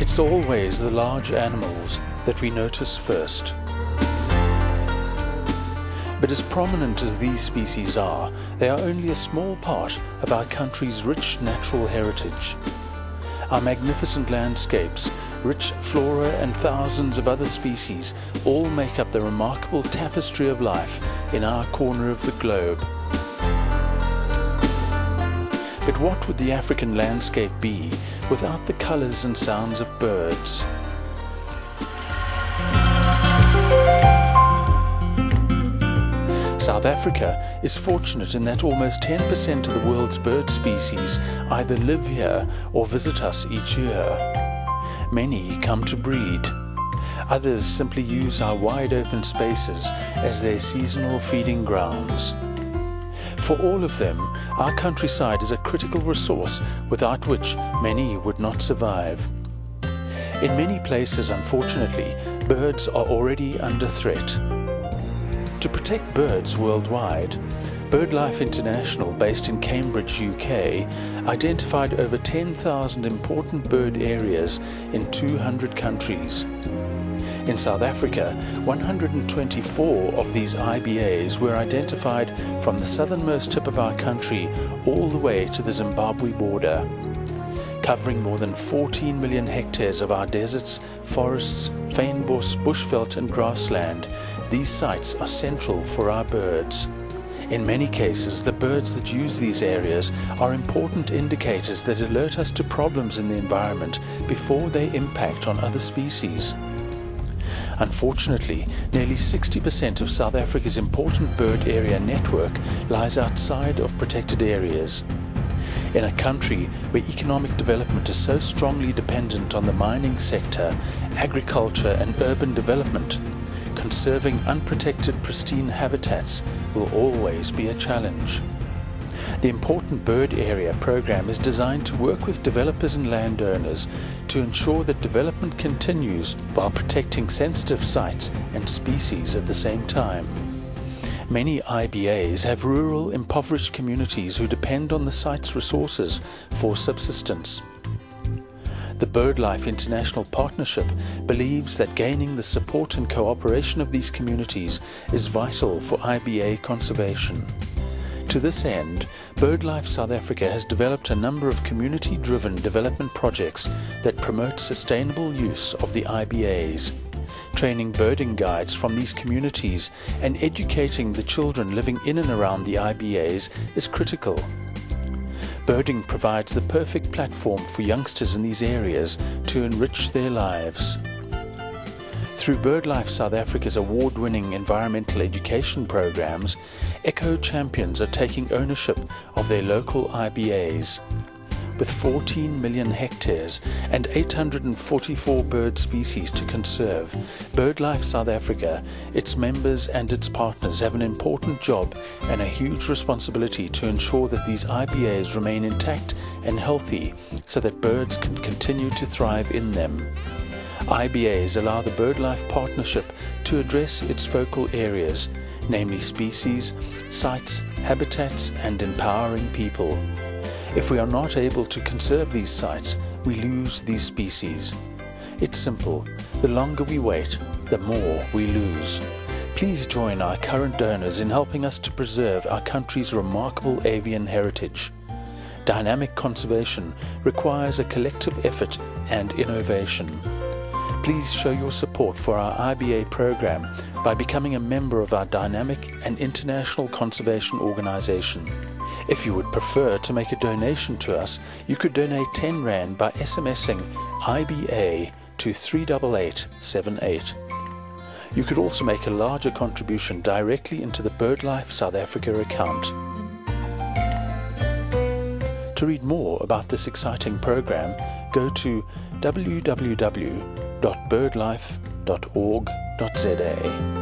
it's always the large animals that we notice first. But as prominent as these species are, they are only a small part of our country's rich natural heritage. Our magnificent landscapes, rich flora and thousands of other species all make up the remarkable tapestry of life in our corner of the globe. But what would the African landscape be without the colors and sounds of birds? South Africa is fortunate in that almost 10% of the world's bird species either live here or visit us each year. Many come to breed. Others simply use our wide open spaces as their seasonal feeding grounds. For all of them, our countryside is a critical resource without which many would not survive. In many places, unfortunately, birds are already under threat. To protect birds worldwide, BirdLife International, based in Cambridge, UK, identified over 10,000 important bird areas in 200 countries. In South Africa, 124 of these IBAs were identified from the southernmost tip of our country all the way to the Zimbabwe border. Covering more than 14 million hectares of our deserts, forests, fynbos, bushveld and grassland, these sites are central for our birds. In many cases, the birds that use these areas are important indicators that alert us to problems in the environment before they impact on other species. Unfortunately, nearly 60% of South Africa's important bird area network lies outside of protected areas. In a country where economic development is so strongly dependent on the mining sector, agriculture and urban development, conserving unprotected pristine habitats will always be a challenge. The Important Bird Area program is designed to work with developers and landowners to ensure that development continues while protecting sensitive sites and species at the same time. Many IBAs have rural, impoverished communities who depend on the site's resources for subsistence. The BirdLife International Partnership believes that gaining the support and cooperation of these communities is vital for IBA conservation. To this end, BirdLife South Africa has developed a number of community-driven development projects that promote sustainable use of the IBAs. Training birding guides from these communities and educating the children living in and around the IBAs is critical. Birding provides the perfect platform for youngsters in these areas to enrich their lives. Through BirdLife South Africa's award-winning environmental education programs, Eco Champions are taking ownership of their local IBAs. With 14 million hectares and 844 bird species to conserve, BirdLife South Africa, its members and its partners have an important job and a huge responsibility to ensure that these IBAs remain intact and healthy so that birds can continue to thrive in them. IBAs allow the BirdLife Partnership to address its focal areas, namely species, sites, habitats and empowering people. If we are not able to conserve these sites, we lose these species. It's simple. The longer we wait, the more we lose. Please join our current donors in helping us to preserve our country's remarkable avian heritage. Dynamic conservation requires a collective effort and innovation. Please show your support for our IBA program by becoming a member of our dynamic and international conservation organization. If you would prefer to make a donation to us, you could donate 10 Rand by SMSing IBA to 38878. You could also make a larger contribution directly into the BirdLife South Africa account. To read more about this exciting program, go to www.birdlife.org.za.